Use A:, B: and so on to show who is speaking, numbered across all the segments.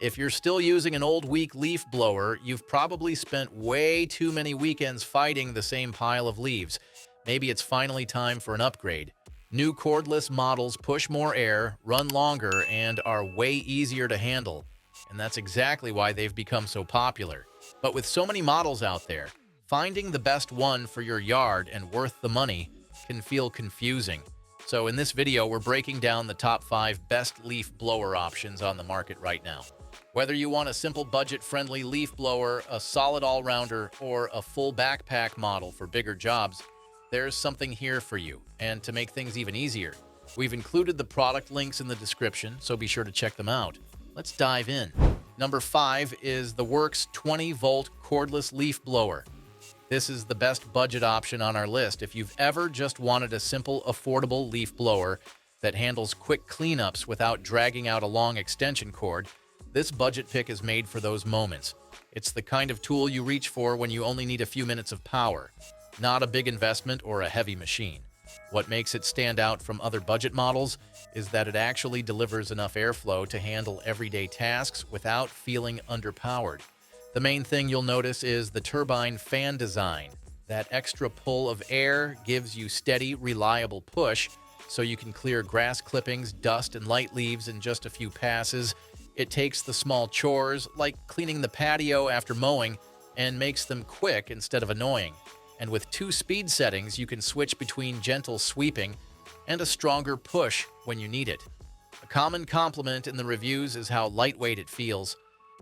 A: If you're still using an old weak leaf blower, you've probably spent way too many weekends fighting the same pile of leaves. Maybe it's finally time for an upgrade. New cordless models push more air, run longer, and are way easier to handle. And that's exactly why they've become so popular. But with so many models out there, finding the best one for your yard and worth the money can feel confusing. So in this video, we're breaking down the top 5 best leaf blower options on the market right now. Whether you want a simple budget-friendly leaf blower, a solid all-rounder, or a full backpack model for bigger jobs, there's something here for you. And to make things even easier, we've included the product links in the description, so be sure to check them out. Let's dive in. Number 5 is the WORX 20-volt cordless leaf blower. This is the best budget option on our list if you've ever just wanted a simple, affordable leaf blower that handles quick cleanups without dragging out a long extension cord. This budget pick is made for those moments. It's the kind of tool you reach for when you only need a few minutes of power, not a big investment or a heavy machine. What makes it stand out from other budget models is that it actually delivers enough airflow to handle everyday tasks without feeling underpowered. The main thing you'll notice is the turbine fan design. That extra pull of air gives you steady, reliable push, so you can clear grass clippings, dust, and light leaves in just a few passes. It takes the small chores, like cleaning the patio after mowing, and makes them quick instead of annoying. And with 2 speed settings, you can switch between gentle sweeping and a stronger push when you need it. A common compliment in the reviews is how lightweight it feels.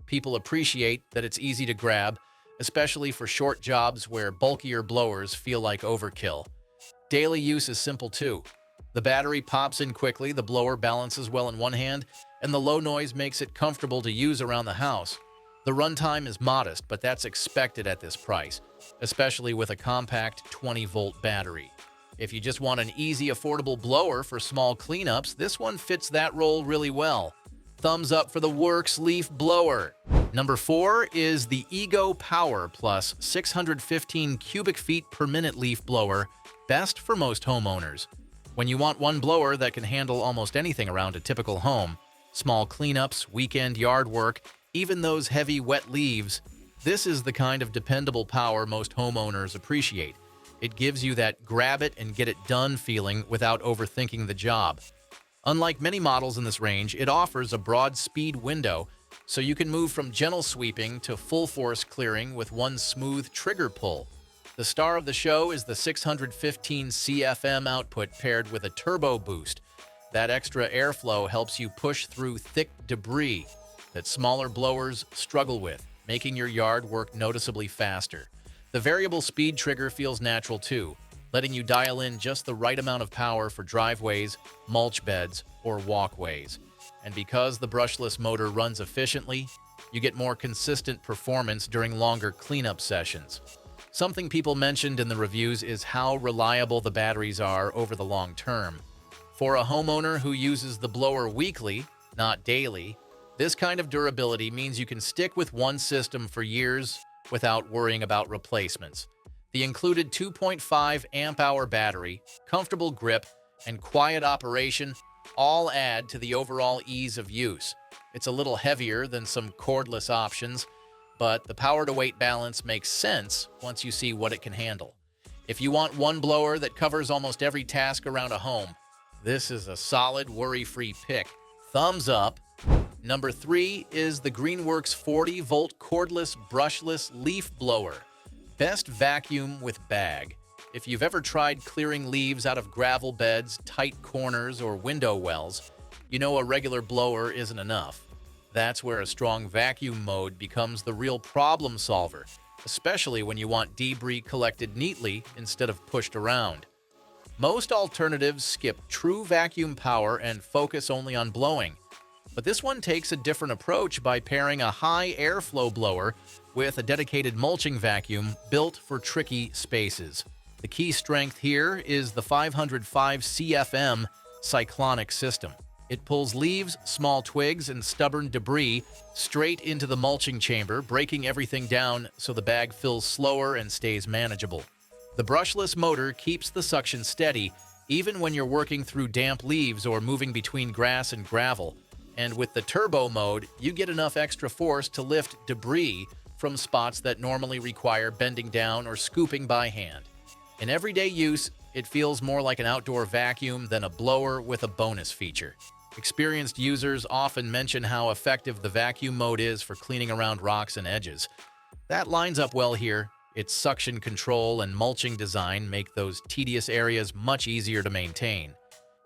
A: People appreciate that it's easy to grab, especially for short jobs where bulkier blowers feel like overkill. Daily use is simple too. The battery pops in quickly, the blower balances well in one hand, and the low noise makes it comfortable to use around the house. The runtime is modest, but that's expected at this price, especially with a compact 20-volt battery. If you just want an easy, affordable blower for small cleanups, this one fits that role really well. Thumbs up for the WORX leaf blower. Number 4 is the Ego Power Plus 615 cubic feet per minute leaf blower, best for most homeowners. When you want one blower that can handle almost anything around a typical home, small cleanups, weekend yard work, even those heavy wet leaves, this is the kind of dependable power most homeowners appreciate. It gives you that grab it and get it done feeling without overthinking the job. Unlike many models in this range, it offers a broad speed window, so you can move from gentle sweeping to full force clearing with one smooth trigger pull. The star of the show is the 615 CFM output paired with a turbo boost. That extra airflow helps you push through thick debris that smaller blowers struggle with, making your yard work noticeably faster. The variable speed trigger feels natural too, letting you dial in just the right amount of power for driveways, mulch beds, or walkways. And because the brushless motor runs efficiently, you get more consistent performance during longer cleanup sessions. Something people mentioned in the reviews is how reliable the batteries are over the long term. For a homeowner who uses the blower weekly, not daily, this kind of durability means you can stick with one system for years without worrying about replacements. The included 2.5 amp-hour battery, comfortable grip, and quiet operation all add to the overall ease of use. It's a little heavier than some cordless options, but the power-to-weight balance makes sense once you see what it can handle. If you want one blower that covers almost every task around a home, this is a solid, worry-free pick. Thumbs up. Number 3 is the Greenworks 40-volt cordless brushless leaf blower. Best vacuum with bag. If you've ever tried clearing leaves out of gravel beds, tight corners, or window wells, you know a regular blower isn't enough. That's where a strong vacuum mode becomes the real problem solver, especially when you want debris collected neatly instead of pushed around. Most alternatives skip true vacuum power and focus only on blowing, but this one takes a different approach by pairing a high airflow blower with a dedicated mulching vacuum built for tricky spaces. The key strength here is the 505 CFM cyclonic system. It pulls leaves, small twigs, and stubborn debris straight into the mulching chamber, breaking everything down so the bag fills slower and stays manageable. The brushless motor keeps the suction steady, even when you're working through damp leaves or moving between grass and gravel, And with the turbo mode, you get enough extra force to lift debris from spots that normally require bending down or scooping by hand. In everyday use, it feels more like an outdoor vacuum than a blower with a bonus feature. Experienced users often mention how effective the vacuum mode is for cleaning around rocks and edges. That lines up well here. Its suction control and mulching design make those tedious areas much easier to maintain.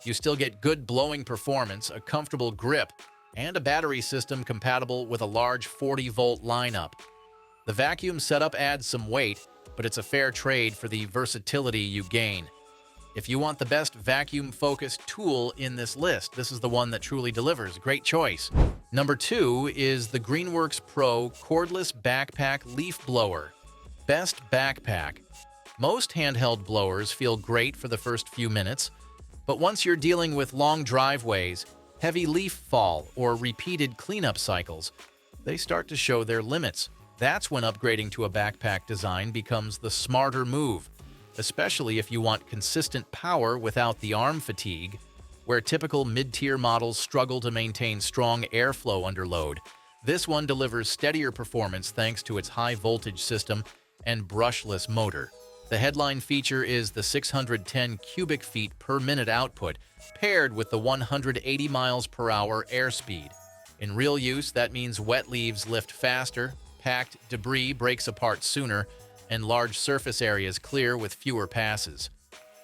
A: You still get good blowing performance, a comfortable grip, and a battery system compatible with a large 40-volt lineup. The vacuum setup adds some weight, but it's a fair trade for the versatility you gain. If you want the best vacuum-focused tool in this list, this is the one that truly delivers. Great choice. Number 2 is the Greenworks Pro Cordless Backpack Leaf Blower. Best backpack. Most handheld blowers feel great for the first few minutes, but once you're dealing with long driveways, heavy leaf fall, or repeated cleanup cycles, they start to show their limits. That's when upgrading to a backpack design becomes the smarter move, especially if you want consistent power without the arm fatigue, where typical mid-tier models struggle to maintain strong airflow under load. This one delivers steadier performance thanks to its high-voltage system and brushless motor. The headline feature is the 610 cubic feet per minute output, paired with the 180 miles per hour airspeed. In real use, that means wet leaves lift faster, packed debris breaks apart sooner, and large surface areas clear with fewer passes.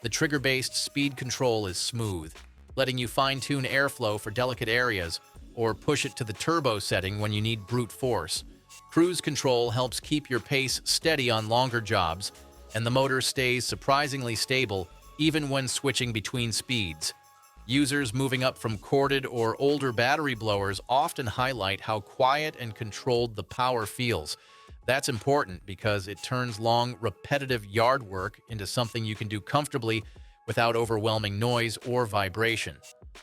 A: The trigger-based speed control is smooth, letting you fine-tune airflow for delicate areas or push it to the turbo setting when you need brute force. Cruise control helps keep your pace steady on longer jobs, and the motor stays surprisingly stable even when switching between speeds. Users moving up from corded or older battery blowers often highlight how quiet and controlled the power feels. That's important because it turns long, repetitive yard work into something you can do comfortably without overwhelming noise or vibration.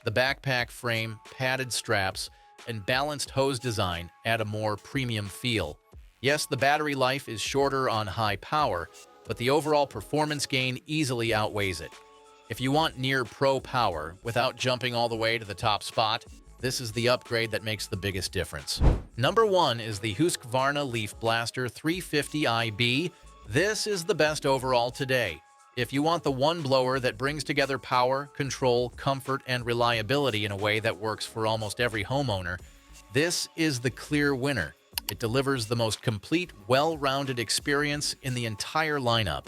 A: The backpack frame, padded straps, and balanced hose design add a more premium feel. Yes, the battery life is shorter on high power, but the overall performance gain easily outweighs it. If you want near pro power without jumping all the way to the top spot, this is the upgrade that makes the biggest difference. Number 1 is the Husqvarna Leaf Blaster 350 IB. This is the best overall today. If you want the one blower that brings together power, control, comfort, and reliability in a way that works for almost every homeowner, this is the clear winner. It delivers the most complete, well-rounded experience in the entire lineup.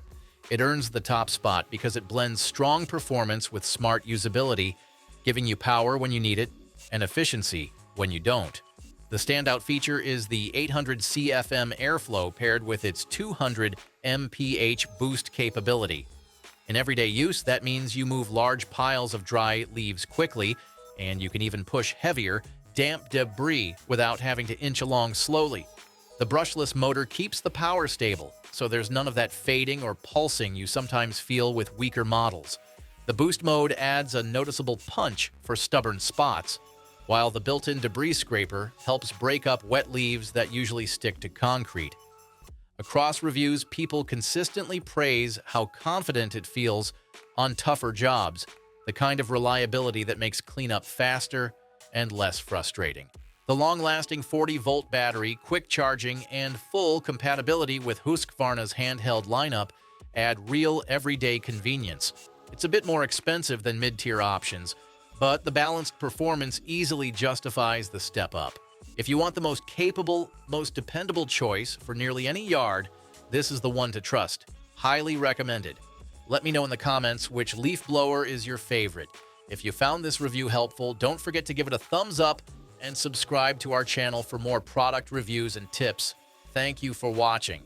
A: It earns the top spot because it blends strong performance with smart usability, giving you power when you need it and efficiency when you don't. The standout feature is the 800 CFM airflow paired with its 200 mph boost capability. In everyday use, that means you move large piles of dry leaves quickly, and you can even push heavier, damp debris without having to inch along slowly. The brushless motor keeps the power stable, so there's none of that fading or pulsing you sometimes feel with weaker models. The boost mode adds a noticeable punch for stubborn spots, while the built-in debris scraper helps break up wet leaves that usually stick to concrete. Across reviews, people consistently praise how confident it feels on tougher jobs, the kind of reliability that makes cleanup faster and less frustrating. The long-lasting 40-volt battery, quick charging, and full compatibility with Husqvarna's handheld lineup add real everyday convenience. It's a bit more expensive than mid-tier options, but the balanced performance easily justifies the step up. If you want the most capable, most dependable choice for nearly any yard, this is the one to trust. Highly recommended. Let me know in the comments which leaf blower is your favorite. If you found this review helpful, don't forget to give it a thumbs up and subscribe to our channel for more product reviews and tips. Thank you for watching.